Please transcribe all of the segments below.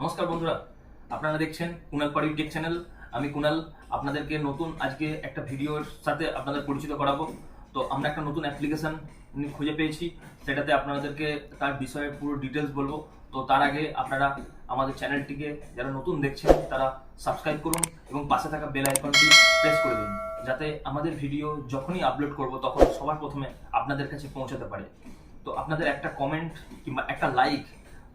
নমস্কার বন্ধুরা, আপনারা দেখছেন কুনাল পাড়ি টেক চ্যানেল। আমি কুনাল আপনাদেরকে নতুন আজকে একটা ভিডিওর সাথে আপনাদের পরিচিত করাবো। তো আমরা একটা নতুন অ্যাপ্লিকেশন খুঁজে পেয়েছি, সেটাতে আপনাদেরকে তার বিষয়ে পুরো ডিটেলস বলবো। তো তার আগে আপনারা আমাদের চ্যানেলটিকে যারা নতুন দেখছেন তারা সাবস্ক্রাইব করুন এবং পাশে থাকা বেল আইকনটি প্রেস করে দিন, যাতে আমাদের ভিডিও যখনই আপলোড করব তখন সবার প্রথমে আপনাদের কাছে পৌঁছাতে পারে। তো আপনাদের একটা কমেন্ট কিংবা একটা লাইক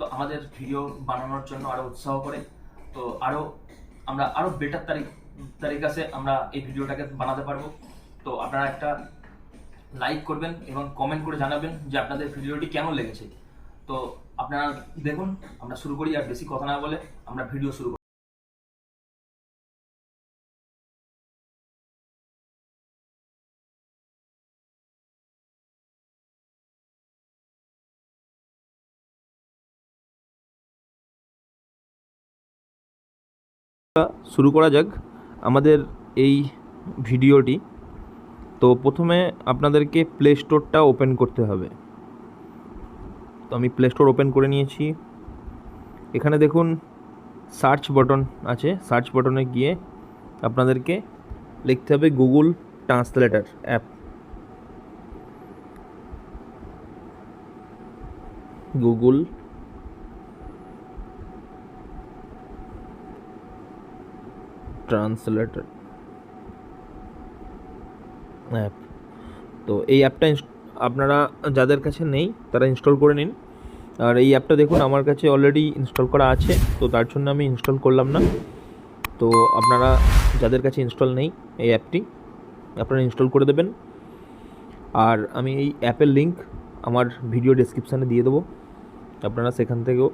তো আমাদের ভিডিও বানানোর জন্য আরো উৎসাহ করে। তো আমরা আরো বেটার তারিকাতে আমরা এই ভিডিওটাকে বানাতে পারবো। তো আপনারা একটা লাইক করবেন এবং কমেন্ট করে জানাবেন যে আপনাদের ভিডিওটি কেমন লেগেছে। তো আপনারা দেখুন, আমরা শুরু করি, আর বেশি কথা না বলে আমরা ভিডিও শুরু করি। শুরু করা যাক আমাদের এই ভিডিওটি। তো প্রথমে আপনাদেরকে প্লে স্টোরটা ওপেন করতে হবে। তো আমি প্লে স্টোর ওপেন করে নিয়েছি। এখানে দেখুন সার্চ বাটন আছে, সার্চ বাটনে গিয়ে আপনাদেরকে লিখতে হবে Google translator app. Google translator app. তো এই অ্যাপটা আপনারা যাদের কাছে নেই তারা ইনস্টল করে নিন। আর এই অ্যাপটা দেখুন আমার কাছে অলরেডি ইনস্টল করা আছে, তো তার জন্য আমি ইনস্টল করলাম না। তো আপনারা যাদের কাছে ইনস্টল নেই এই অ্যাপটি আপনারা ইনস্টল করে দেবেন। আর আমি এই অ্যাপের লিঙ্ক আমার ভিডিও ডেসক্রিপশানে দিয়ে দেবো, আপনারা সেখান থেকেও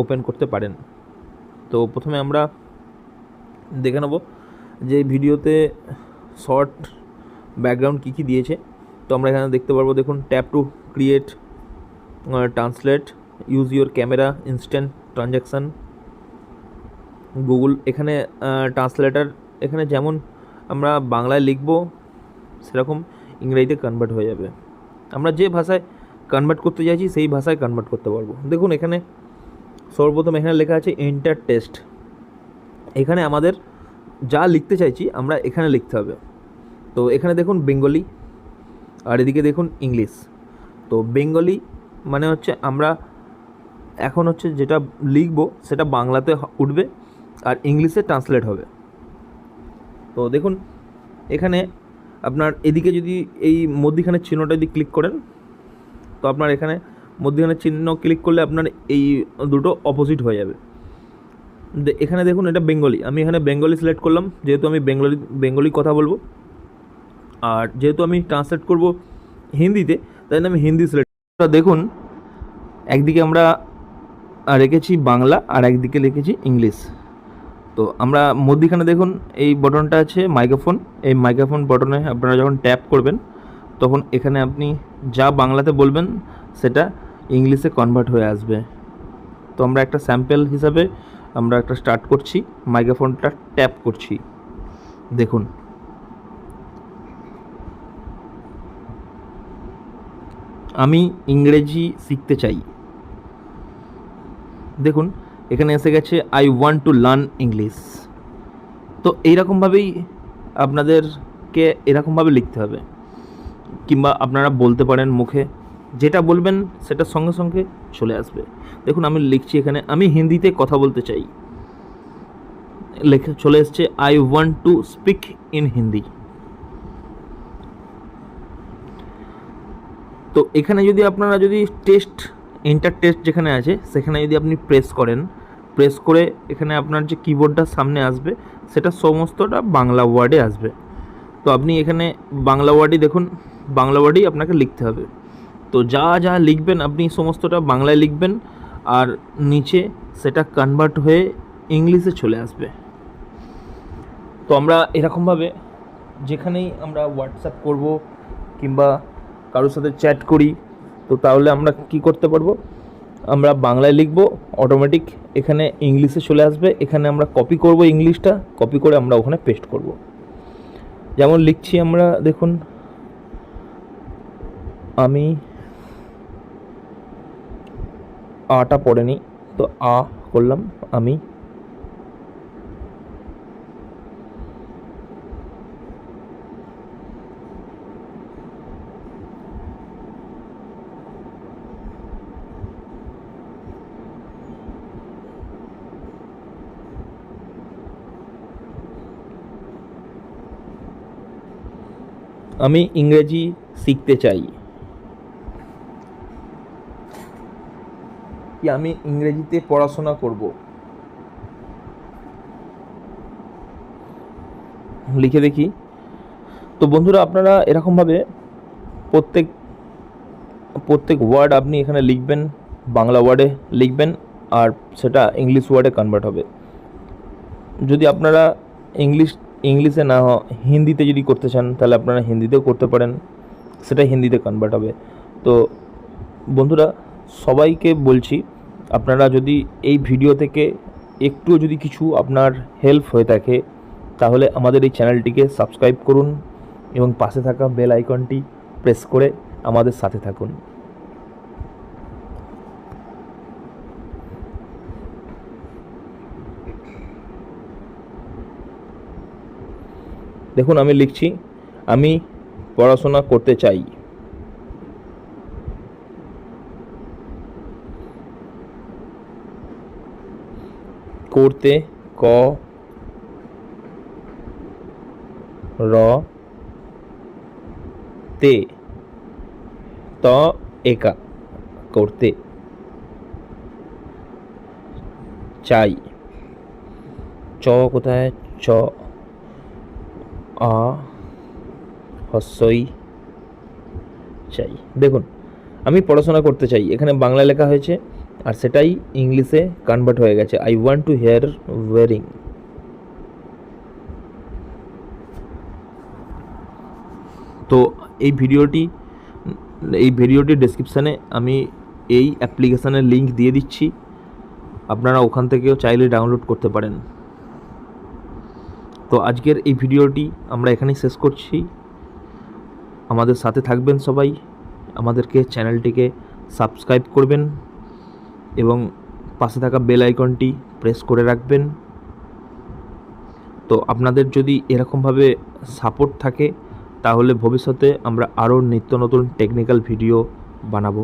ওপেন করতে পারেন। তো প্রথমে আমরা দেখে নেব যে ভিডিওতে শর্ট ব্যাকগ্রাউন্ড কী কী দিয়েছে। তো আমরা এখানে দেখতে পারবো, দেখুন tap to create translate, use your camera, instant transaction, Google. এখানে ট্রান্সলেটার এখানে যেমন আমরা বাংলায় লিখব সেরকম ইংরেজিতে কনভার্ট হয়ে যাবে। আমরা যে ভাষায় কনভার্ট করতে চাইছি সেই ভাষায় কনভার্ট করতে পারবো। দেখুন এখানে সর্বপ্রথম এখানে লেখা আছে এন্টার টেক্সট। এখানে আমাদের যা লিখতে চাইছি আমরা এখানে লিখতে হবে। তো এখানে দেখুন বেঙ্গলি, আর এদিকে দেখুন ইংলিশ। তো বেঙ্গলি মানে হচ্ছে আমরা এখন হচ্ছে যেটা লিখব সেটা বাংলাতে উঠবে আর ইংলিশে ট্রান্সলেট হবে। তো দেখুন এখানে আপনার এদিকে যদি এই মধ্যিখানের চিহ্নটা যদি ক্লিক করেন, তো আপনার এখানে মধ্যিখানের চিহ্ন ক্লিক করলে আপনার এই দুটো অপোজিট হয়ে যাবে। এখানে দেখুন এটা বেঙ্গলি, আমি এখানে বেঙ্গলি সিলেক্ট করলাম, যেহেতু আমি বেঙ্গলি কথা বলবো। আর যেহেতু আমি ট্রান্সলেট করব হিন্দিতে, তাই জন্য আমি হিন্দি সিলেক্ট। দেখুন একদিকে আমরা রেখেছি বাংলা আর একদিকে লিখেছি ইংলিশ। তো আমরা মধ্যিখানে দেখুন এই বটনটা আছে মাইক্রোফোন। এই মাইক্রোফোন বটনে আপনারা যখন ট্যাপ করবেন তখন এখানে আপনি যা বাংলাতে বলবেন সেটা ইংলিশে কনভার্ট হয়ে আসবে। তো আমরা একটা স্যাম্পল হিসাবে আমরা একটা স্টার্ট করছি, মাইক্রোফোনটা ট্যাপ করছি। দেখুন আমি ইংরেজি শিখতে চাই। দেখুন এখানে এসে গেছে I want to learn English. তো এইরকমভাবেই আপনাদেরকে এরকমভাবে লিখতে হবে, কিংবা আপনারা বলতে পারেন মুখে, যেটা বলবেন সেটা সঙ্গে সঙ্গে চলে আসবে। দেখুন আমি লিখছি এখানে আমি হিন্দিতে কথা বলতে চাই, লেখা চলে এসছে I want to speak in Hindi. তো এখানে যদি আপনারা যদি এন্টার টেক্সট যেখানে আছে সেখানে যদি আপনি প্রেস করে এখানে আপনার যে কিবোর্ডটা সামনে আসবে সেটা সমস্তটা বাংলা ওয়ার্ডে আসবে। তো আপনি এখানে বাংলা ওয়ার্ডই দেখুন, বাংলা ওয়ার্ডই আপনাকে লিখতে হবে। তো যা যা লিখবেন আপনি সমস্তটা বাংলায় লিখবেন, আর নিচে সেটা কনভার্ট হয়ে ইংলিশে চলে আসবে। তো আমরা এরকমভাবে যেখানেই আমরা হোয়াটসঅ্যাপ করব কিংবা কারোর সাথে চ্যাট করি, তো তাহলে আমরা কি করতে পারবো, আমরা বাংলায় লিখব, অটোমেটিক এখানে ইংলিশে চলে আসবে। এখানে আমরা কপি করব, ইংলিশটা কপি করে আমরা ওখানে পেস্ট করব। যেমন লিখছি আমরা, দেখুন আমি আটা পড়ে নিই, তো করলাম আমি। আমি ইংরেজি শিখতে চাই, কি আমি ইংরেজিতে পড়াশোনা করব, লিখে দেখি। তো বন্ধুরা, আপনারা এরকমভাবে প্রত্যেক প্রত্যেক ওয়ার্ড আপনি এখানে লিখবেন, বাংলা ওয়ার্ডে লিখবেন, আর সেটা ইংলিশ ওয়ার্ডে কনভার্ট হবে। যদি আপনারা ইংলিশে না হিন্দিতে যদি করতে চান, তাহলে আপনারা হিন্দিতেও করতে পারেন, সেটা হিন্দিতে কনভার্ট হবে। তো বন্ধুরা, সবাইকে বলছি, আপনারা যদি এই ভিডিও থেকে একটুও যদি কিছু আপনার হেল্প হয়ে থাকে, তাহলে আমাদের এই চ্যানেলটিকে সাবস্ক্রাইব করুন এবং পাশে থাকা বেল আইকনটি প্রেস করে আমাদের সাথে থাকুন। দেখুন, আমি লিখছি, আমি পড়াশোনা করতে চাই। করতে ক র তে ত একা, করতে চাই। চ কোথায়? চ হস্যই চাই। দেখুন, আমি পড়াশোনা করতে চাই, এখানে বাংলা লেখা হয়েছে আর সেটাই ইংলিশে কনভার্ট হয়ে গেছে। I want to hear wearing. তো এই ভিডিওটির ডেসক্রিপশানে আমি এই অ্যাপ্লিকেশানের লিঙ্ক দিয়ে দিচ্ছি, আপনারা ওখান থেকেও চাইলে ডাউনলোড করতে পারেন। তো আজকের এই ভিডিওটি আমরা এখানেই শেষ করছি। আমাদের সাথে থাকবেন সবাই, আমাদেরকে চ্যানেলটিকে সাবস্ক্রাইব করবেন এবং পাশে থাকা বেল আইকনটি প্রেস করে রাখবেন। তো আপনাদের যদি এরকমভাবে সাপোর্ট থাকে, তাহলে ভবিষ্যতে আমরা আরও নিত্য নতুন টেকনিক্যাল ভিডিও বানাবো।